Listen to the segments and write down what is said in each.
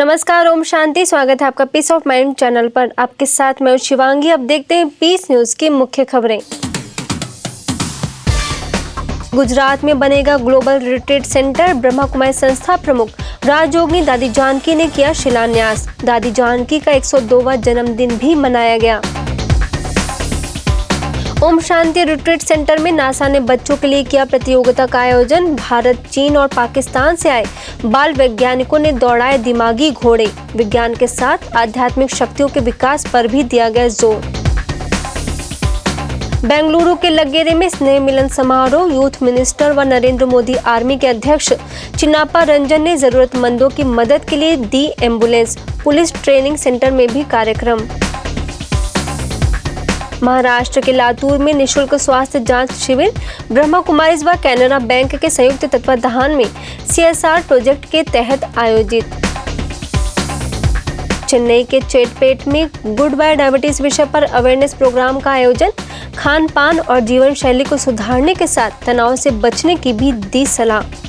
नमस्कार, ओम शांति। स्वागत है आपका पीस ऑफ माइंड चैनल पर। आपके साथ मैं शिवांगी। अब देखते हैं पीस न्यूज की मुख्य खबरें। गुजरात में बनेगा global retreat centre. Brahma Kumari संस्था प्रमुख राजयोगिनी दादी जानकी ने किया शिलान्यास। दादी जानकी का 102वां जन्मदिन भी मनाया गया। ओम शांति रिट्रीट सेंटर में नासा ने बच्चों के लिए किया प्रतियोगिता का आयोजन। भारत, चीन और पाकिस्तान से आए बाल वैज्ञानिकों ने दौड़ाए दिमागी घोड़े। विज्ञान के साथ आध्यात्मिक शक्तियों के विकास पर भी दिया गया जोर। बेंगलुरु के लग्गेरे में स्नेह मिलन समारोह। यूथ मिनिस्टर व नरेंद्र मोदी आर्मी के अध्यक्ष चिन्नाप्पा रंजन ने जरूरतमंदों की मदद के लिए दी एम्बुलेंस। पुलिस ट्रेनिंग सेंटर में भी कार्यक्रम। महाराष्ट्र के लातूर में निशुल्क स्वास्थ्य जांच शिविर। ब्रह्मा कुमारीज व कैनरा बैंक के संयुक्त तत्वाधान में CSR प्रोजेक्ट के तहत आयोजित। चेन्नई के चेटपेट में गुड बाय डायबिटीज विषय पर अवेयरनेस प्रोग्राम का आयोजन। खान पान और जीवन शैली को सुधारने के साथ तनाव से बचने की भी दी सलाह।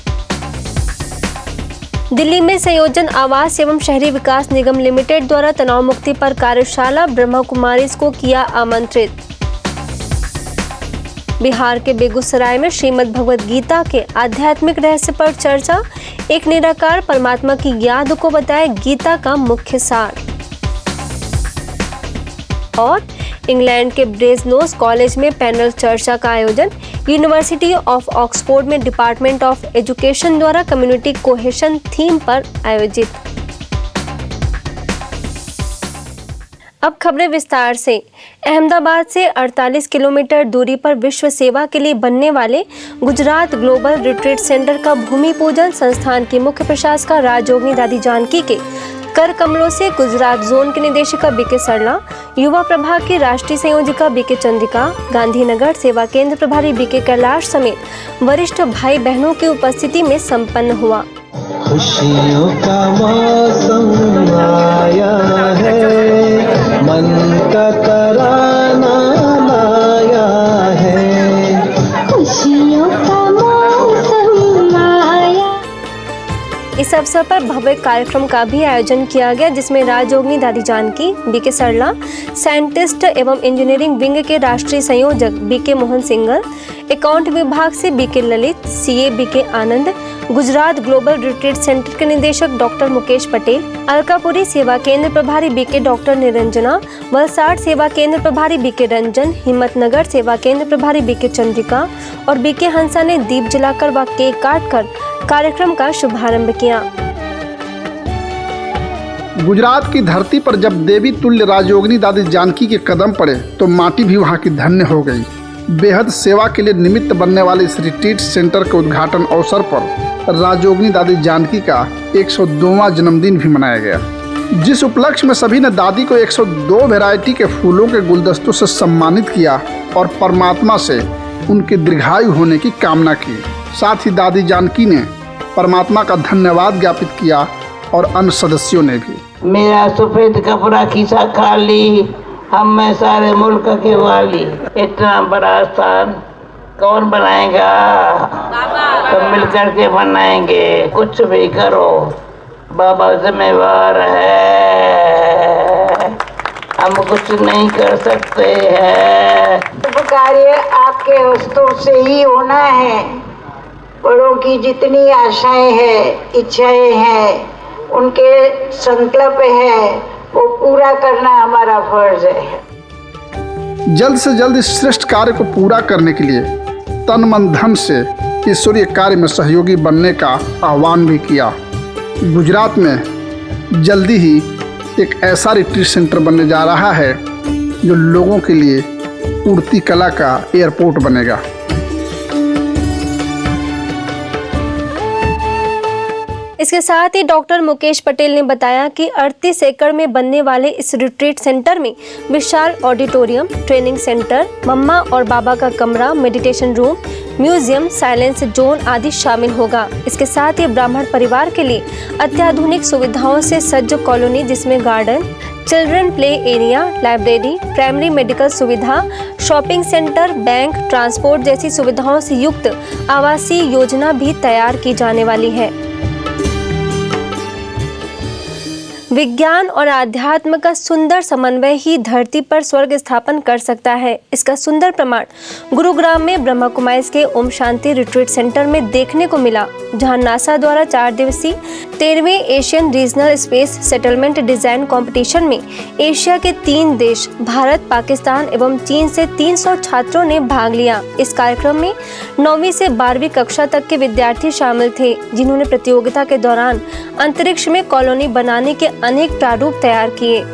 दिल्ली में संयोजन आवास एवं शहरी विकास निगम लिमिटेड द्वारा तनाव मुक्ति पर कार्यशाला। ब्रह्मा कुमारीज को किया आमंत्रित। बिहार के बेगूसराय में श्रीमद् भगवद गीता के आध्यात्मिक रहस्य पर चर्चा। एक निराकार परमात्मा की याद को बताया गीता का मुख्य सार। और इंग्लैंड के ब्रेजनोस कॉलेज में पैनल चर्चा का आयोजन। यूनिवर्सिटी ऑफ ऑक्सफोर्ड में डिपार्टमेंट ऑफ एजुकेशन द्वारा कम्युनिटी कोहेशन थीम पर आयोजित। अब खबरें विस्तार से। अहमदाबाद से 48 किलोमीटर दूरी पर विश्व सेवा के लिए बनने वाले गुजरात ग्लोबल रिट्रीट सेंटर का भूमि पूजन संस्थान की मुख्य प्रशासिका राजयोगिनी दादी जानकी के कर कमलों से गुजरात जोन की निदेशिका बीके सरला, युवा प्रभाग की राष्ट्रीय संयोजिका बीके चंद्रिका, गांधीनगर सेवा केंद्र प्रभारी बीके कैलाश समेत वरिष्ठ भाई बहनों की उपस्थिति में संपन्न हुआ। खुशियों का मौसम आया है, मन का तराना लाया है, खुशियों का मौसम आया। इस अवसर पर भव्य कार्यक्रम का भी आयोजन किया गया, जिसमें राजयोगिनी दादी जानकी, बीके सरला, साइंटिस्ट एवं इंजीनियरिंग विंग के राष्ट्रीय संयोजक बीके मोहन सिंगल, अकाउंट विभाग से बीके ललित, CA बीके आनंद, गुजरात ग्लोबल रिट्रीट सेंटर के निदेशक डॉक्टर मुकेश पटेल, अलकापुरी सेवा केंद्र प्रभारी बीके डॉक्टर निरंजना, वलसाड सेवा केंद्र प्रभारी बीके रंजन, हिम्मतनगर सेवा केंद्र प्रभारी बीके चंद्रिका और बीके हंसा ने दीप जलाकर व केक काटकर कार्यक्रम का शुभारंभ किया। गुजरात की धरती पर जब देवी तुल्य राजयोगिनी दादी जानकी के कदम पड़े तो माटी भी वहां की धन्य हो गई। बेहद सेवा के लिए निमित्त बनने वाले इस रिट्रीट सेंटर के उद्घाटन अवसर पर राजयोगिनी दादी जानकी का 102वां जन्मदिन भी मनाया गया, जिस उपलक्ष्य में सभी ने दादी को 102 वैरायटी के फूलों के गुलदस्तों से सम्मानित किया और परमात्मा से उनके दीर्घायु होने की कामना की। साथ ही दादी जानकी ने परमात्मा का धन्यवाद ज्ञापित किया और अन्य सदस्यों ने भी। मेरा सफेद कपड़ा खींचा खाली, हम में सारे मुल्क के वाली, इतना बड़ा स्थान कौन बनाएगा? सब मिल करके बनाएंगे। कुछ भी करो, बाबा जिम्मेवार है, हम कुछ नहीं कर सकते हैं। कार्य आपके हस्तों से ही होना है। बड़ों की जितनी आशाएं हैं, इच्छाएं हैं, उनके संकल्प है, वो पूरा करना हमारा फर्ज है। जल्द से जल्द इस श्रेष्ठ कार्य को पूरा करने के लिए तन मन धन से ईश्वरीय कार्य में सहयोगी बनने का आह्वान भी किया। गुजरात में जल्दी ही एक ऐसा रिट्रीट सेंटर बनने जा रहा है जो लोगों के लिए उड़ती कला का एयरपोर्ट बनेगा। इसके साथ ही डॉक्टर मुकेश पटेल ने बताया कि 38 एकड़ में बनने वाले इस रिट्रीट सेंटर में विशाल ऑडिटोरियम, ट्रेनिंग सेंटर, मम्मा और बाबा का कमरा, meditation room, museum, silence zone आदि शामिल होगा। इसके साथ ही ब्राह्मण परिवार के लिए अत्याधुनिक सुविधाओं से सज्ज कॉलोनी, जिसमें garden, children play area, library, primary medical सुविधा, शॉपिंग सेंटर, बैंक, ट्रांसपोर्ट जैसी सुविधाओं से युक्त आवासीय योजना भी तैयार की जाने वाली है। विज्ञान और आध्यात्म का सुंदर समन्वय ही धरती पर स्वर्ग स्थापन कर सकता है। इसका सुंदर प्रमाण गुरुग्राम में ब्रह्मा कुमारीज के ओम शांति रिट्रीट सेंटर में देखने को मिला, जहां नासा द्वारा 4 दिवसीय 13वें Asian regional space settlement design competition में एशिया के 3 देश भारत, पाकिस्तान एवं चीन से 300 छात्रों ने भाग लिया। इस कार्यक्रम में 9वीं से 12वीं कक्षा तक के विद्यार्थी शामिल थे, जिन्होंने प्रतियोगिता के दौरान अंतरिक्ष में कॉलोनी बनाने के अनेक प्रारूप तैयार किए।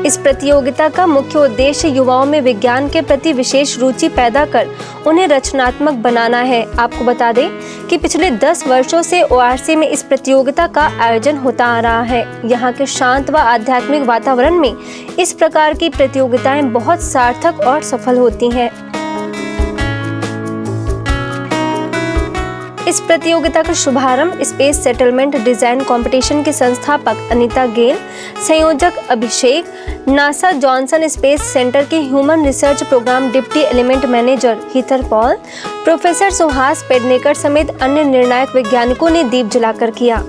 इस प्रतियोगिता का मुख्य उद्देश्य युवाओं में विज्ञान के प्रति विशेष रुचि पैदा कर उन्हें रचनात्मक बनाना है। आपको बता दें कि पिछले 10 वर्षों से ORC में इस प्रतियोगिता का आयोजन होता आ रहा है। यहाँ के शांत व आध्यात्मिक वातावरण में इस प्रकार की प्रतियोगिताएं बहुत सार्थक और सफल होती हैं। इस प्रतियोगिता का शुभारंभ स्पेस सेटलमेंट डिजाइन कंपटीशन के संस्थापक अनीता गेल, संयोजक Abhishek, NASA Johnson Space Center के human research program deputy element manager Heather Paul, professor Suhas Pednekar समेत अन्य निर्णायक वैज्ञानिकों ने दीप जलाकर किया।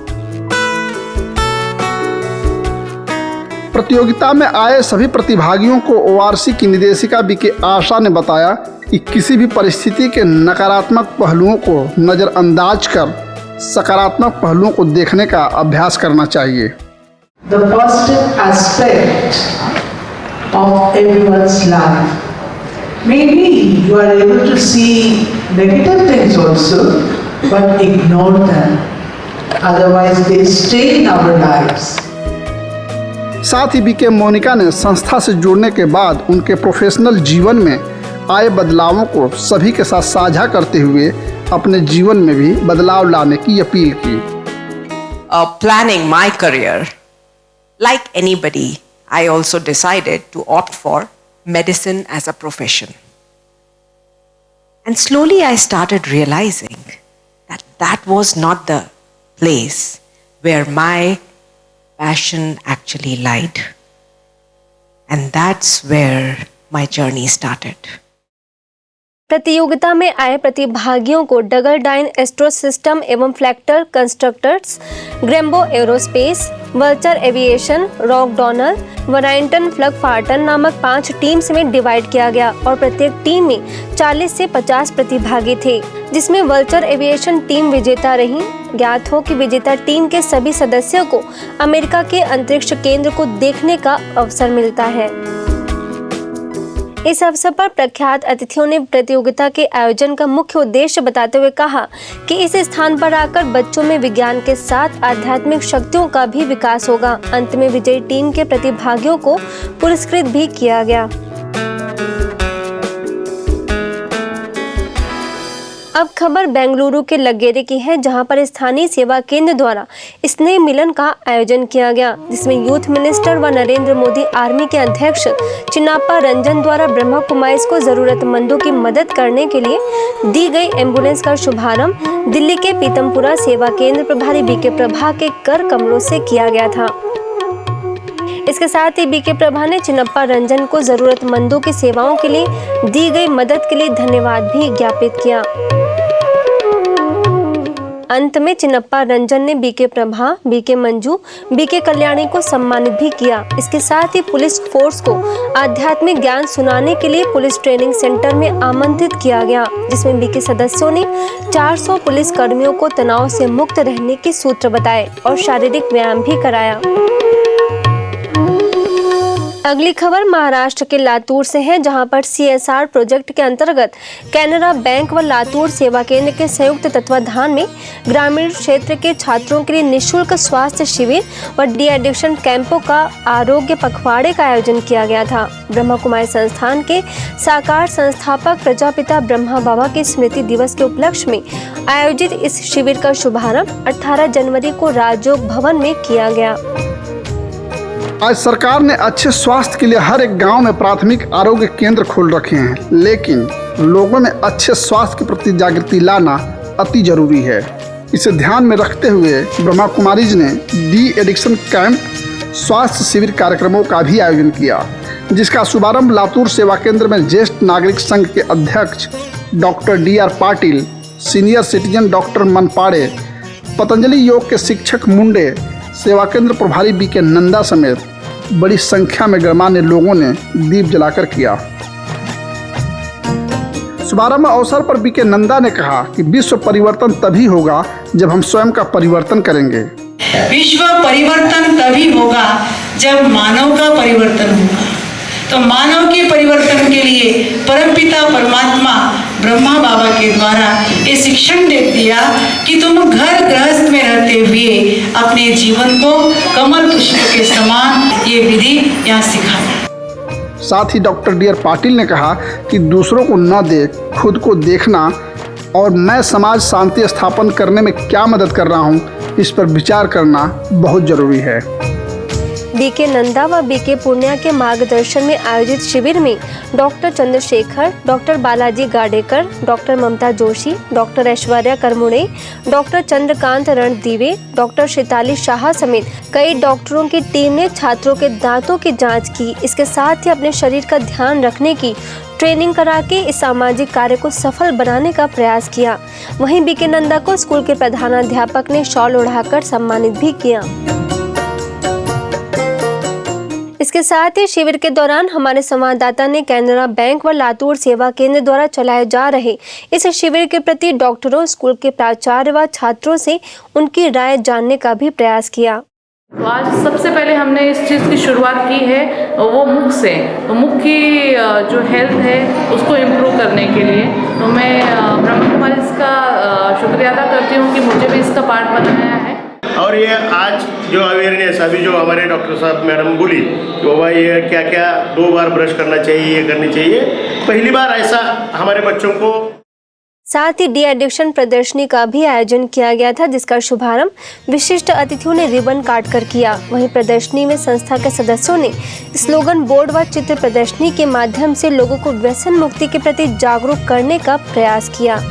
प्रतियोगिता में आए सभी प्रतिभागियों को ORC की निदेशिका बीके आशा ने बताया कि किसी भी परिस्थिति के नकारात्मक पहलुओं को नज़रअंदाज कर सकारात्मक पहलुओं को देखने का अभ्यास करना चाहिए। The positive aspect of everyone's life. Maybe you are able to see negative things also, but ignore them. Otherwise they stay in our lives. साथ ही बीके मोनिका ने संस्था से जुड़ने के बाद उनके प्रोफेशनल जीवन में आए बदलावों को सभी के साथ साझा करते हुए अपने जीवन में भी बदलाव लाने की अपील की। Planning my career, like anybody, I also decided to opt for medicine as a profession. And slowly I started realizing that that was not the place where my passion actually lied. And that's where my journey started. प्रतियोगिता में आए प्रतिभागियों को डगल dine Astro System एवं फ्लैक्टर Constructors, ग्रेम्बो Aerospace, Vulture Aviation, Rock डॉनर, वराइंटन फ्लग फार्टन नामक 5 टीम्स में डिवाइड किया गया और प्रत्येक टीम में 40 से 50 प्रतिभागी थे, जिसमें वल्चर एविएशन टीम विजेता रही। ज्ञात हो कि विजेता टीम के सभी सदस्यों को अमेरिका के अंतरिक्ष केंद्र को देखने का अवसर मिलता है। इस अवसर पर प्रख्यात अतिथियों ने प्रतियोगिता के आयोजन का मुख्य उद्देश्य बताते हुए कहा कि इस स्थान पर आकर बच्चों में विज्ञान के साथ आध्यात्मिक शक्तियों का भी विकास होगा। अंत में विजयी टीम के प्रतिभागियों को पुरस्कृत भी किया गया। अब खबर बेंगलुरु के लग्गेरे की है, जहां पर स्थानीय सेवा केंद्र द्वारा स्नेह मिलन का आयोजन किया गया, जिसमें यूथ मिनिस्टर व नरेंद्र मोदी आर्मी के अध्यक्ष चिन्नाप्पा रंजन द्वारा ब्रह्मा कुमारीज को जरूरतमंदों की मदद करने के लिए दी गई एम्बुलेंस का शुभारंभ दिल्ली के पीतमपुरा सेवा केंद्र प्रभारी बीके प्रभा के कर कमलों से किया गया था। इसके साथ ही बीके प्रभा ने चिन्नाप्पा रंजन को जरूरतमंदों की सेवाओं के लिए दी गई मदद के लिए धन्यवाद भी ज्ञापित किया। अंत में चिन्नाप्पा रंजन ने BK Prabha, BK Manju, BK Kalyani को सम्मानित भी किया। इसके साथ ही पुलिस फोर्स को आध्यात्मिक ज्ञान सुनाने के लिए पुलिस ट्रेनिंग सेंटर में आमंत्रित किया गया, जिसमें बीके सदस्यों ने 400 पुलिस कर्मियों को तनाव से मुक्त रहने के सूत्र बताए और शारीरिक व्यायाम भी कराया। अगली खबर महाराष्ट्र के लातूर से है, जहां पर CSR प्रोजेक्ट के अंतर्गत कैनरा बैंक व लातूर सेवा केंद्र के संयुक्त तत्वाधान में ग्रामीण क्षेत्र के छात्रों के लिए निःशुल्क स्वास्थ्य शिविर व डी एडिक्शन कैंपों का आरोग्य पखवाड़े का आयोजन किया गया था। ब्रह्मा कुमारी संस्थान के साकार संस्थापक प्रजापिता ब्रह्मा बाबा के स्मृति दिवस के उपलक्ष्य में आयोजित इस शिविर का शुभारंभ 18 जनवरी को राजयोग भवन में किया गया। आज सरकार ने अच्छे स्वास्थ्य के लिए हर एक गांव में प्राथमिक आरोग्य केंद्र खोल रखे हैं, लेकिन लोगों में अच्छे स्वास्थ्य के प्रति जागृति लाना अति जरूरी है। इसे ध्यान में रखते हुए ब्रह्मा कुमारीज ने डी एडिक्शन कैंप, स्वास्थ्य शिविर कार्यक्रमों का भी आयोजन किया, जिसका शुभारंभ लातूर सेवा केंद्र में ज्येष्ठ नागरिक संघ के अध्यक्ष doctor DR Patil, senior citizen doctor Manpade, Patanjali योग के शिक्षक मुंडे, सेवा केंद्र प्रभारी BK नंदा समेत बड़ी संख्या में गणमान्य लोगों ने दीप जलाकर किया। शुभारंभ अवसर पर BK नंदा ने कहा कि विश्व परिवर्तन तभी होगा जब हम स्वयं का परिवर्तन करेंगे। विश्व परिवर्तन तभी होगा जब मानव का परिवर्तन होगा। तो मानव के परिवर्तन के लिए परमपिता परमात्मा ब्रह्मा बाबा के द्वारा ये शिक्षण दे दिया कि तुम घर गृहस्थ में रहते हुए अपने जीवन को कमल पुष्प के समान ये विधि यहाँ सिखाना। साथ ही डॉक्टर DR पाटिल ने कहा कि दूसरों को न देख खुद को देखना और मैं समाज शांति स्थापन करने में क्या मदद कर रहा हूँ, इस पर विचार करना बहुत जरूरी है। BK नंदा व BK पूर्णिया के मार्गदर्शन में आयोजित शिविर में doctor Chandrashekhar, doctor Balaji Gadekar, doctor Mamta Joshi, doctor Aishwarya Karmude, doctor Chandrakant Randive, doctor Shaitali Shah समेत कई डॉक्टरों की टीम ने छात्रों के दांतों की जांच की। इसके साथ ही अपने शरीर का ध्यान रखने की ट्रेनिंग करा के इस सामाजिक कार्य को सफल बनाने का प्रयास किया। वहीं BK नंदा को स्कूल के प्रधानाध्यापक ने शॉल ओढ़ाकर सम्मानित भी किया। इसके साथ ही शिविर के दौरान हमारे संवाददाता ने कैनरा बैंक व लातूर सेवा केंद्र द्वारा चलाए जा रहे इस शिविर के प्रति डॉक्टरों, स्कूल के प्राचार्य व छात्रों से उनकी राय जानने का भी प्रयास किया। तो आज सबसे पहले हमने इस चीज़ की शुरुआत की है वो मुख से। तो मुख की जो हेल्थ है उसको इम्प्रूव करने के लिए तो मैं ब्रह्मा कुमारी इसका शुक्रिया अदा करती हूँ कि मुझे भी इसका पार्ट बनाया है। और ये आज जो अवेयरनेस अभी जो हमारे डॉक्टर साहब मैडम बोली कि बाबा ये क्या क्या 2 बार ब्रश करना चाहिए, ये करनी चाहिए, पहली बार ऐसा हमारे बच्चों को। साथ ही डी एडिक्शन प्रदर्शनी का भी आयोजन किया गया था, जिसका शुभारंभ विशिष्ट अतिथियों ने रिबन काट कर किया। वहीं प्रदर्शनी में संस्था के सदस्यों ने स्लोगन बोर्ड व चित्र प्रदर्शनी के माध्यम से लोगों को व्यसन मुक्ति के प्रति जागरूक करने का प्रयास किया।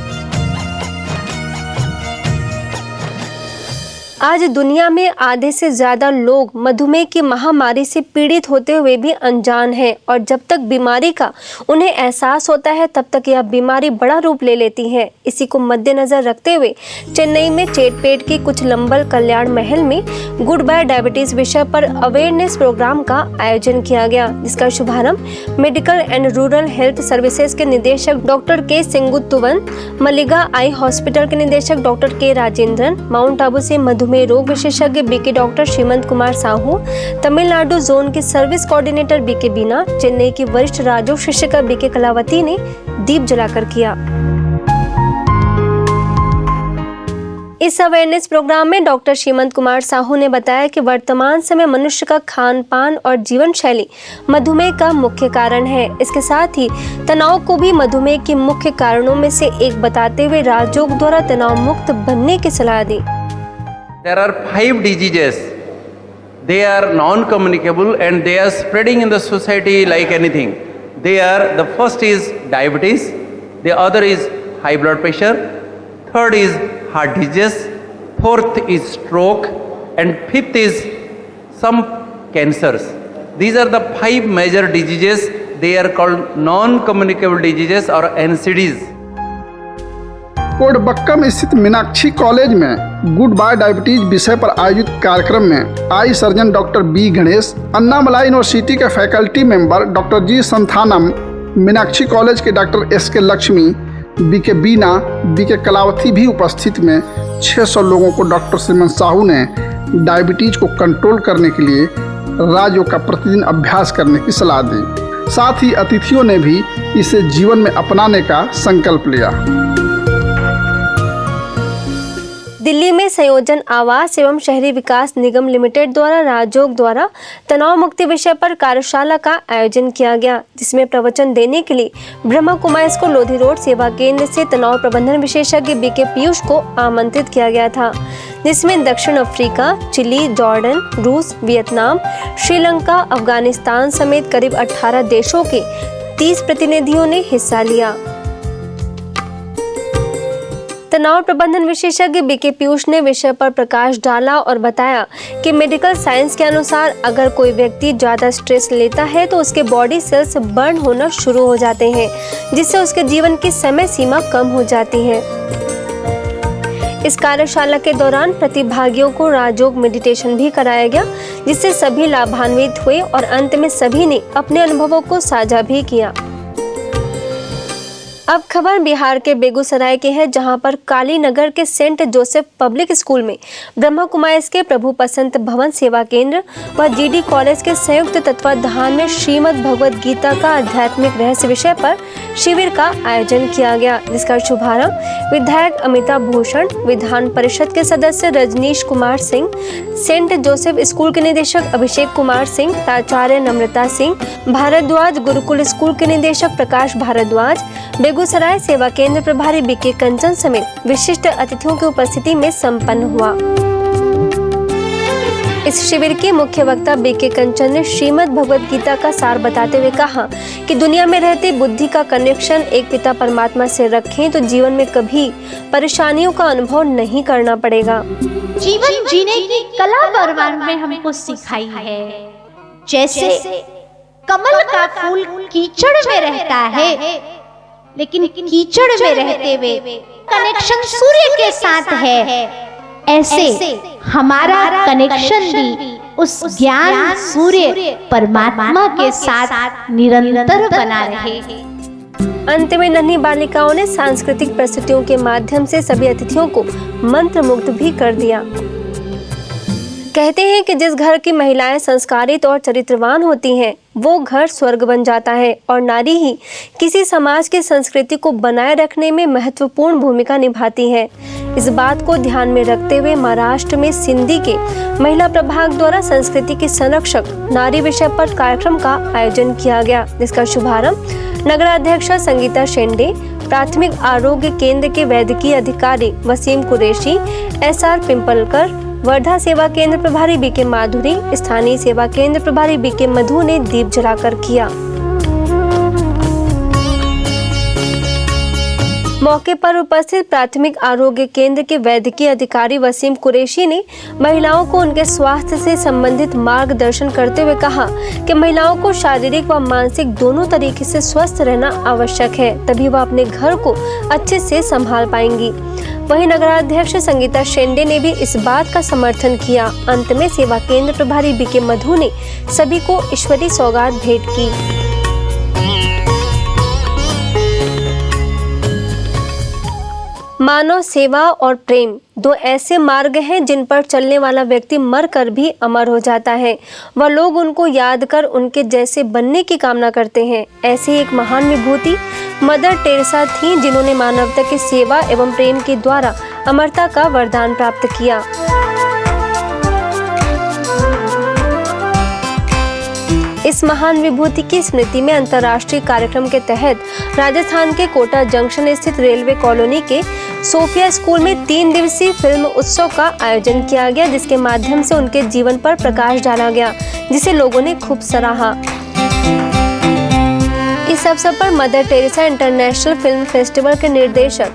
आज दुनिया में आधे से ज़्यादा लोग मधुमेह की महामारी से पीड़ित होते हुए भी अनजान हैं और जब तक बीमारी का उन्हें एहसास होता है तब तक यह बीमारी बड़ा रूप ले लेती है। इसी को मद्देनज़र रखते हुए चेन्नई में चेटपेट के कुछ लंबल कल्याण महल में गुड बाय डायबिटीज़ विषय पर अवेयरनेस प्रोग्राम का आयोजन किया गया, जिसका शुभारंभ medical and rural health services के निदेशक डॉक्टर के सिंगुत्तुवन, मलिगा आई हॉस्पिटल के निदेशक डॉक्टर के राजेंद्रन, माउंट आबू से मधुमेह रोग विशेषज्ञ BK डॉक्टर श्रीमंत कुमार साहू, तमिलनाडु जोन की सर्विस कोऑर्डिनेटर BK बीना, चेन्नई की वरिष्ठ राजयोग शिक्षिका BK कलावती ने दीप जलाकर किया। इस अवेयरनेस प्रोग्राम में डॉक्टर श्रीमंत कुमार साहू ने बताया कि वर्तमान समय मनुष्य का खान पान और जीवन शैली मधुमेह का मुख्य कारण है। इसके साथ ही तनाव को भी मधुमेह के मुख्य कारणों में से एक बताते हुए राजयोग द्वारा तनाव मुक्त बनने की सलाह दी। There are 5 diseases. They are non-communicable and they are spreading in the society like anything. The first is diabetes, the other is high blood pressure, third is heart disease, fourth is stroke, and fifth is some cancers. These are the 5 major diseases. They are called non-communicable diseases or NCDs. Kodambakkam स्थित Meenakshi college में good bye diabetes विषय पर आयोजित कार्यक्रम में eye surgeon doctor B Ganesh, Annamalai university के faculty member doctor G Santhanam, Meenakshi college के doctor SK Lakshmi, BK Beena, BK Kalavati भी उपस्थित में 600 लोगों को डॉक्टर श्रीमंत साहू ने डायबिटीज को कंट्रोल करने के लिए राजयोग का प्रतिदिन अभ्यास करने की सलाह दी। साथ ही अतिथियों ने भी इसे जीवन में अपनाने का संकल्प लिया। दिल्ली में संयोजन आवास एवं शहरी विकास निगम लिमिटेड द्वारा राजयोग द्वारा तनाव मुक्ति विषय पर कार्यशाला का आयोजन किया गया, जिसमें प्रवचन देने के लिए ब्रह्मा कुमारी को लोधी रोड सेवा केंद्र से तनाव प्रबंधन विशेषज्ञ BK पीयूष को आमंत्रित किया गया था, जिसमें दक्षिण अफ्रीका, चिली, जॉर्डन, रूस, वियतनाम, श्रीलंका, अफगानिस्तान समेत करीब 18 देशों के 30 प्रतिनिधियों ने हिस्सा लिया। तनाव प्रबंधन विशेषज्ञ बीके पीयूष ने विषय पर प्रकाश डाला और बताया कि मेडिकल साइंस के अनुसार अगर कोई व्यक्ति ज़्यादा स्ट्रेस लेता है तो उसके बॉडी सेल्स बर्न होना शुरू हो जाते हैं, जिससे उसके जीवन की समय सीमा कम हो जाती है। इस कार्यशाला के दौरान प्रतिभागियों को राजयोग मेडिटेशन भी कराया गया, जिससे सभी लाभान्वित हुए और अंत में सभी ने अपने अनुभवों को साझा भी किया। अब खबर बिहार के बेगूसराय की है, जहां पर काली नगर के सेंट जोसेफ पब्लिक स्कूल में ब्रह्मा कुमारीज के प्रभु पसंत भवन सेवा केंद्र व जीडी कॉलेज के संयुक्त तत्वाधान में श्रीमद् भगवद गीता का आध्यात्मिक रहस्य विषय पर शिविर का आयोजन किया गया, जिसका शुभारंभ विधायक अमिताभ भूषण, विधान परिषद के सदस्य Rajnish Kumar Singh, saint Joseph school के निदेशक अभिषेक कुमार सिंह, प्राचार्य नम्रता सिंह भारद्वाज, गुरुकुल स्कूल के निदेशक प्रकाश भारद्वाज, बेगूसराय सेवा केंद्र प्रभारी बीके कंचन समेत विशिष्ट अतिथियों की उपस्थिति में संपन्न हुआ। इस शिविर के मुख्य वक्ता बीके कंचन ने श्रीमद् भगवद गीता का सार बताते हुए कहा कि दुनिया में रहते बुद्धि का कनेक्शन एक पिता परमात्मा से रखें तो जीवन में कभी परेशानियों का अनुभव नहीं करना पड़ेगा। जीवन जीने की कला भगवान में हमको सिखाई है। जैसे कमल का फूल कीचड़ में रहता है, लेकिन कीचड़ में रहते हुए कनेक्शन सूर्य के साथ है, ऐसे हमारा कनेक्शन भी उस ज्ञान सूर्य परमात्मा के साथ निरंतर बना रहे। अंत में नन्ही बालिकाओं ने सांस्कृतिक प्रस्तुतियों के माध्यम से सभी अतिथियों को मंत्रमुग्ध भी कर दिया। कहते हैं कि जिस घर की महिलाएं संस्कारित और चरित्रवान होती हैं, वो घर स्वर्ग बन जाता है और नारी ही किसी समाज की संस्कृति को बनाए रखने में महत्वपूर्ण भूमिका निभाती है। इस बात को ध्यान में रखते हुए महाराष्ट्र में सिंधी के महिला प्रभाग द्वारा संस्कृति की संरक्षक नारी विषय पर कार्यक्रम का आयोजन किया गया, जिसका शुभारंभ नगराध्यक्षा संगीता शेंडे, प्राथमिक आरोग्य केंद्र के वैद्यकीय अधिकारी वसीम कुरैशी, SR पिंपलकर, वर्धा सेवा केंद्र प्रभारी बीके माधुरी, स्थानीय सेवा केंद्र प्रभारी बीके मधु ने दीप जलाकर किया। मौके पर उपस्थित प्राथमिक आरोग्य केंद्र के वैद्यकीय अधिकारी वसीम कुरैशी ने महिलाओं को उनके स्वास्थ्य से संबंधित मार्गदर्शन करते हुए कहा कि महिलाओं को शारीरिक व मानसिक दोनों तरीके से स्वस्थ रहना आवश्यक है, तभी वह अपने घर को अच्छे से संभाल पाएंगी। वहीं नगराध्यक्ष संगीता शेंडे ने भी इस बात का समर्थन किया। अंत में सेवा केंद्र प्रभारी बीके मधु ने सभी को ईश्वरीय सौगात भेंट की। मानव सेवा और प्रेम दो ऐसे मार्ग हैं जिन पर चलने वाला व्यक्ति मर कर भी अमर हो जाता है। वह लोग उनको याद कर उनके जैसे बनने की कामना करते हैं। ऐसी एक महान विभूति मदर टेरेसा थीं, जिन्होंने मानवता की सेवा एवं प्रेम के द्वारा अमरता का वरदान प्राप्त किया। इस महान विभूति की स्मृति में अंतर्राष्ट्रीय कार्यक्रम के तहत राजस्थान के कोटा जंक्शन स्थित रेलवे कॉलोनी के सोफिया स्कूल में 3 दिवसीय फिल्म उत्सव का आयोजन किया गया, जिसके माध्यम से उनके जीवन पर प्रकाश डाला गया, जिसे लोगों ने खूब सराहा। इस अवसर पर mother Teresa international film festival के निर्देशक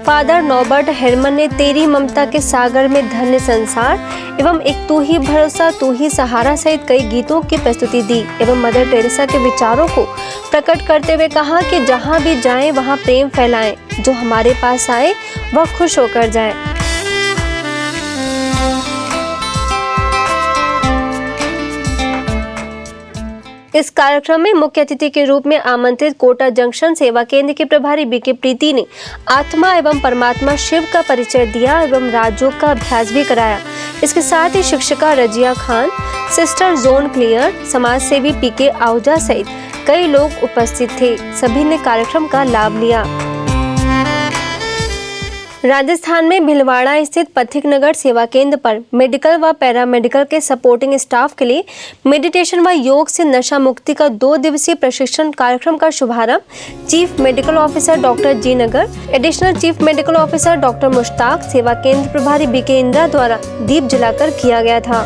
फादर नॉबर्ट हेरमन ने तेरी ममता के सागर में धन्य संसार एवं एक तू ही भरोसा तू ही सहारा सहित कई गीतों की प्रस्तुति दी एवं मदर टेरेसा के विचारों को प्रकट करते हुए कहा कि जहां भी जाएं वहां प्रेम फैलाएं, जो हमारे पास आए वह खुश होकर जाए। इस कार्यक्रम में मुख्य अतिथि के रूप में आमंत्रित कोटा जंक्शन सेवा केंद्र के प्रभारी बीके प्रीति ने आत्मा एवं परमात्मा शिव का परिचय दिया एवं राजयोग का अभ्यास भी कराया। इसके साथ ही शिक्षिका Razia Khan, sister zone clear, समाज सेवी पीके आहूजा सहित कई लोग उपस्थित थे। सभी ने कार्यक्रम का लाभ लिया। राजस्थान में भीलवाड़ा स्थित पथिक नगर सेवा केंद्र पर मेडिकल व पैरामेडिकल के सपोर्टिंग स्टाफ के लिए मेडिटेशन व योग से नशा मुक्ति का 2 दिवसीय प्रशिक्षण कार्यक्रम का शुभारंभ chief medical officer doctor G Nagar, additional chief medical officer doctor Mushtaq, सेवा केंद्र प्रभारी बीके इंदिरा द्वारा दीप जलाकर किया गया था।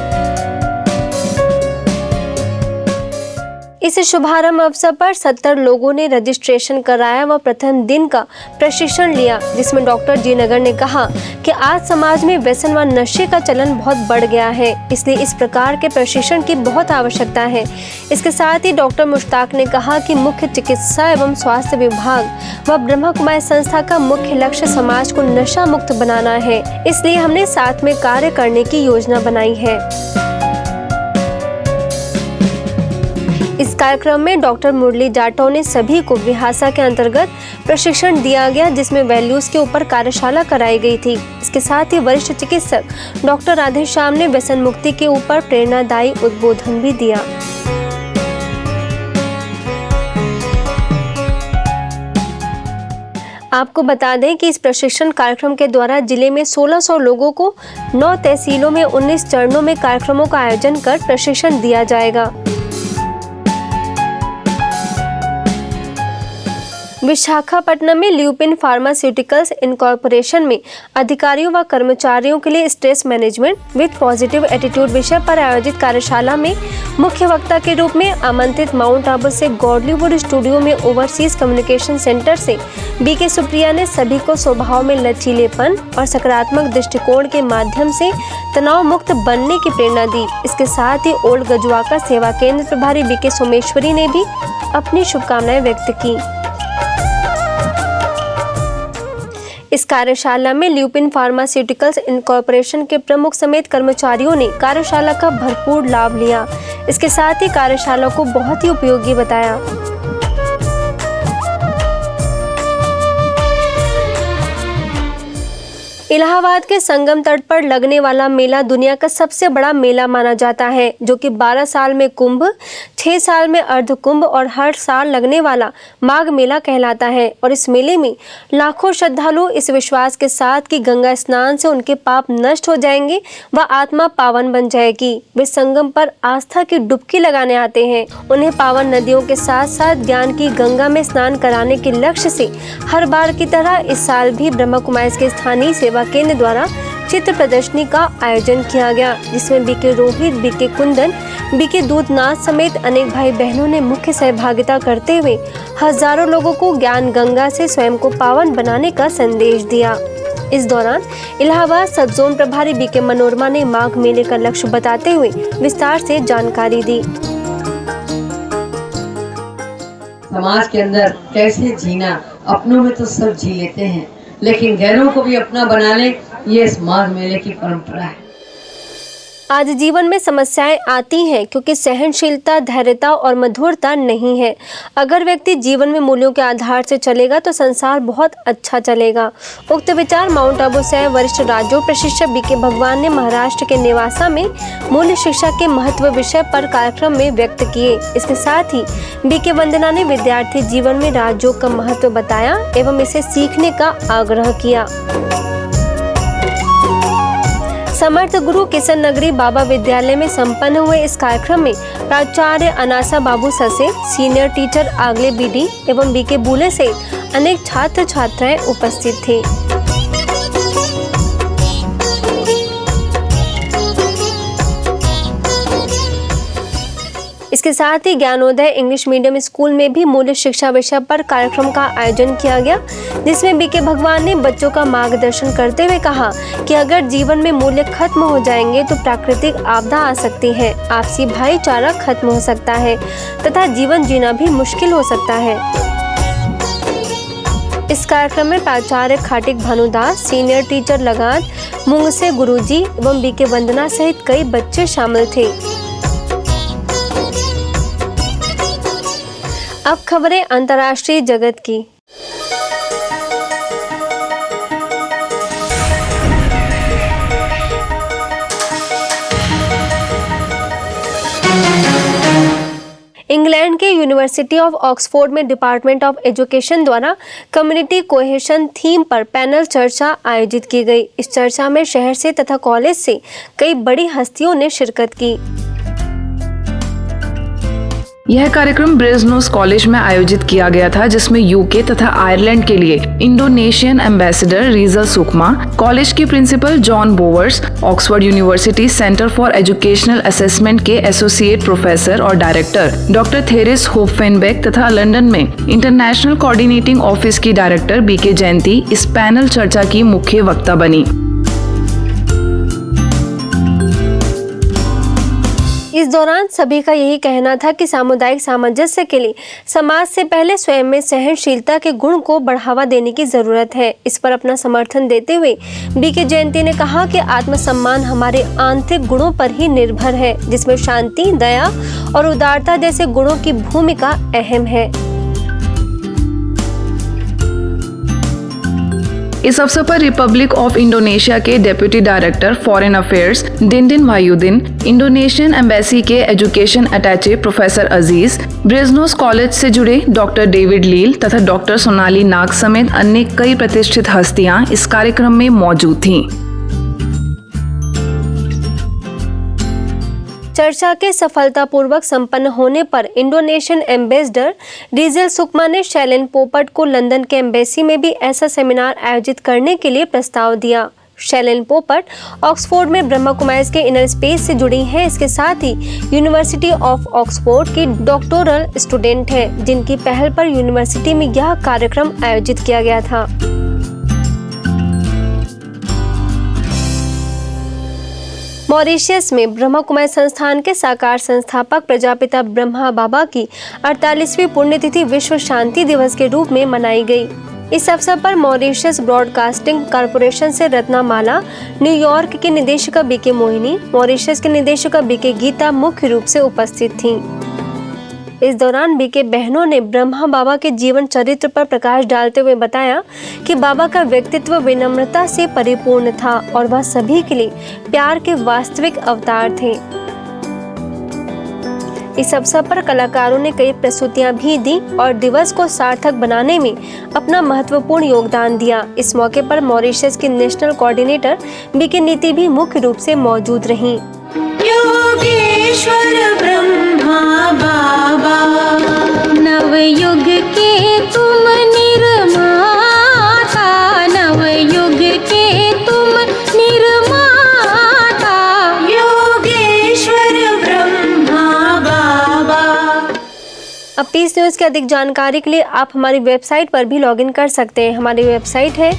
इस शुभारंभ अवसर पर 70 लोगों ने रजिस्ट्रेशन कराया व प्रथम दिन का प्रशिक्षण लिया, जिसमें डॉक्टर जी नगर ने कहा कि आज समाज में व्यसन व नशे का चलन बहुत बढ़ गया है, इसलिए इस प्रकार के प्रशिक्षण की बहुत आवश्यकता है। इसके साथ ही डॉक्टर मुश्ताक ने कहा कि मुख्य चिकित्सा एवं स्वास्थ्य विभाग व ब्रह्मा कुमारी संस्था का मुख्य लक्ष्य समाज को नशा मुक्त बनाना है, इसलिए हमने साथ में कार्य करने की योजना बनाई है। इस कार्यक्रम में डॉक्टर मुरली जाटव ने सभी को विहासा के अंतर्गत प्रशिक्षण दिया गया, जिसमें वैल्यूज के ऊपर कार्यशाला कराई गई थी। इसके साथ ही वरिष्ठ चिकित्सक डॉक्टर राधेश्याम ने व्यसन मुक्ति के ऊपर प्रेरणादायी उद्बोधन भी दिया। आपको बता दें कि इस प्रशिक्षण कार्यक्रम के द्वारा जिले में 1600 लोगों को 9 तहसीलों में 19 चरणों में कार्यक्रमों का आयोजन कर प्रशिक्षण दिया जाएगा। विशाखापट्टनम में ल्यूपिन फार्मास्यूटिकल्स इनकॉर्पोरेशन में अधिकारियों व कर्मचारियों के लिए stress management with positive attitude विषय पर आयोजित कार्यशाला में मुख्य वक्ता के रूप में आमंत्रित माउंट आबू से गॉडलीवुड स्टूडियो में ओवरसीज कम्युनिकेशन सेंटर से बीके सुप्रिया ने सभी को स्वभाव में लचीलेपन और सकारात्मक दृष्टिकोण के माध्यम से तनाव मुक्त बनने की प्रेरणा दी। इसके साथ ही ओल्ड गजुआका सेवा केंद्र प्रभारी बीके सोमेश्वरी ने भी अपनी शुभकामनाएं व्यक्त की। इस कार्यशाला में ल्यूपिन फार्मास्यूटिकल्स इनकॉर्पोरेशन के प्रमुख समेत कर्मचारियों ने कार्यशाला का भरपूर लाभ लिया। इसके साथ ही कार्यशाला को बहुत ही उपयोगी बताया। इलाहाबाद के संगम तट पर लगने वाला मेला दुनिया का सबसे बड़ा मेला माना जाता है, जो कि 12 साल में कुंभ, 6 साल में अर्ध कुंभ और हर साल लगने वाला माघ मेला कहलाता है। और इस मेले में लाखों श्रद्धालु इस विश्वास के साथ कि गंगा स्नान से उनके पाप नष्ट हो जाएंगे व आत्मा पावन बन जाएगी, वे संगम पर आस्था की डुबकी लगाने आते हैं। उन्हें पावन नदियों के साथ साथ ज्ञान की गंगा में स्नान कराने के लक्ष्य से हर बार की तरह इस साल भी ब्रह्मा कुमारी के स्थानीय सेवा केंद्र द्वारा चित्र प्रदर्शनी का आयोजन किया गया, जिसमें BK Rohit, BK Kundan, BK Dudhnath समेत अनेक भाई बहनों ने मुख्य सहभागिता करते हुए हजारों लोगों को ज्ञान गंगा से स्वयं को पावन बनाने का संदेश दिया। इस दौरान इलाहाबाद सब जोन प्रभारी बीके मनोरमा ने माघ मेले का लक्ष्य बताते हुए विस्तार से जानकारी दी। समाज के अंदर कैसे जीना, अपनों में तो सब जी लेते हैं, लेकिन गैरों को भी अपना बना ले, ये इस माघ मेले की परंपरा है। आज जीवन में समस्याएं आती हैं क्योंकि सहनशीलता, धैर्यता और मधुरता नहीं है। अगर व्यक्ति जीवन में मूल्यों के आधार से चलेगा तो संसार बहुत अच्छा चलेगा। उक्त विचार माउंट आबू से वरिष्ठ राजयोग प्रशिक्षक बीके भगवान ने महाराष्ट्र के नेवासा में मूल्य शिक्षा के महत्व विषय पर कार्यक्रम में व्यक्त किए। इसके साथ ही बीके वंदना ने विद्यार्थी जीवन में राजयोग का महत्व बताया एवं इसे सीखने का आग्रह किया। समर्थ गुरु किशन नगरी बाबा विद्यालय में संपन्न हुए इस कार्यक्रम में प्राचार्य अनासा बाबू ससे, सीनियर टीचर आगले बीडी एवं बीके बुले सहित अनेक छात्र छात्राएं उपस्थित थे। इसके साथ ही ज्ञानोदय इंग्लिश मीडियम स्कूल में भी मूल्य शिक्षा विषय पर कार्यक्रम का आयोजन किया गया, जिसमें बीके भगवान ने बच्चों का मार्गदर्शन करते हुए कहा कि अगर जीवन में मूल्य खत्म हो जाएंगे तो प्राकृतिक आपदा आ सकती है, आपसी भाईचारा खत्म हो सकता है तथा जीवन जीना भी मुश्किल हो सकता है। इस कार्यक्रम में प्राचार्य खाटिक भानुदास, सीनियर टीचर लगात मुंगसे गुरुजी एवं बीके वंदना सहित कई बच्चे शामिल थे। अब खबरें अंतर्राष्ट्रीय जगत की। इंग्लैंड के यूनिवर्सिटी ऑफ ऑक्सफोर्ड में डिपार्टमेंट ऑफ एजुकेशन द्वारा कम्युनिटी कोहेशन थीम पर पैनल चर्चा आयोजित की गई। इस चर्चा में शहर से तथा कॉलेज से कई बड़ी हस्तियों ने शिरकत की। यह कार्यक्रम ब्रेजनोस कॉलेज में आयोजित किया गया था, जिसमें यूके तथा आयरलैंड के लिए Indonesian ambassador Rizal Sukma, college के principal John Bowers, Oxford University Centre for Educational Assessment के एसोसिएट प्रोफेसर और डायरेक्टर डॉक्टर थेरेस होफेनबेक तथा लंदन में इंटरनेशनल कोऑर्डिनेटिंग ऑफिस की डायरेक्टर बीके जयंती इस पैनल चर्चा की मुख्य वक्ता बनी। इस दौरान सभी का यही कहना था कि सामुदायिक सामंजस्य के लिए समाज से पहले स्वयं में सहनशीलता के गुण को बढ़ावा देने की जरूरत है। इस पर अपना समर्थन देते हुए बीके जयंती ने कहा कि आत्मसम्मान हमारे आंतरिक गुणों पर ही निर्भर है, जिसमें शांति, दया और उदारता जैसे गुणों की भूमिका अहम है। इस अवसर पर रिपब्लिक ऑफ इंडोनेशिया के deputy director foreign affairs Dindin Wahyudin, Indonesian embassy के education attache professor Aziz, Brasenose college से जुड़े डॉक्टर डेविड लील तथा डॉक्टर सोनाली नाग समेत अन्य कई प्रतिष्ठित हस्तियां इस कार्यक्रम में मौजूद थीं। चर्चा के सफलतापूर्वक संपन्न होने पर इंडोनेशियन एम्बेसडर रीजल सुकमा ने शैलेन पोपट को लंदन के एम्बेसी में भी ऐसा सेमिनार आयोजित करने के लिए प्रस्ताव दिया। शैलेन पोपट ऑक्सफोर्ड में ब्रह्मा कुमारीज के इनर स्पेस से जुड़ी हैं। इसके साथ ही यूनिवर्सिटी ऑफ ऑक्सफोर्ड की डॉक्टोरल स्टूडेंट है, जिनकी पहल पर यूनिवर्सिटी में यह कार्यक्रम आयोजित किया गया था। मॉरिशस में ब्रह्मा कुमारी संस्थान के साकार संस्थापक प्रजापिता ब्रह्मा बाबा की 48वीं पुण्यतिथि विश्व शांति दिवस के रूप में मनाई गई। इस अवसर पर मॉरिशस ब्रॉडकास्टिंग कॉरपोरेशन से रत्नामाला, न्यूयॉर्क की निदेशिका बीके मोहिनी, मॉरिशस के निदेशिका बीके गीता मुख्य रूप से उपस्थित थीं। इस दौरान बीके बहनों ने ब्रह्मा बाबा के जीवन चरित्र पर प्रकाश डालते हुए बताया कि बाबा का व्यक्तित्व विनम्रता से परिपूर्ण था और वह सभी के लिए प्यार के वास्तविक अवतार थे। इस अवसर पर कलाकारों ने कई प्रस्तुतियां भी दी और दिवस को सार्थक बनाने में अपना महत्वपूर्ण योगदान दिया। इस मौके पर मॉरिशस की नेशनल कोऑर्डिनेटर बीके नीति भी मुख्य रूप से मौजूद रहीं। योगेश्वर ब्रह्मा बाबा, नवयुग के तुम निर्माता, नवयुग के तुम निर्माता, योगेश्वर ब्रह्मा बाबा। अब पीस न्यूज़ की अधिक जानकारी के लिए आप हमारी वेबसाइट पर भी लॉगिन कर सकते हैं। हमारी वेबसाइट है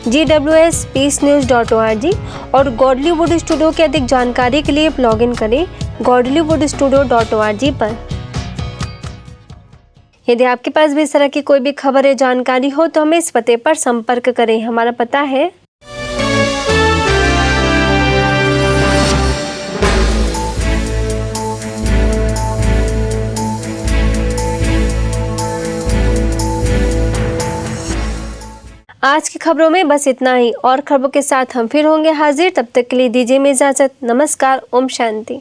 gwspeacenews.org और गॉडलीवुड स्टूडियो की अधिक जानकारी के लिए लॉगिन करें godlywoodstudio.org पर। यदि आपके पास भी इस तरह की कोई भी खबर या जानकारी हो तो हमें इस पते पर संपर्क करें। हमारा पता है आज की खबरों में बस इतना ही। और खबरों के साथ हम फिर होंगे हाजिर। तब तक के लिए दीजिए इजाजत। नमस्कार। ओम शांति।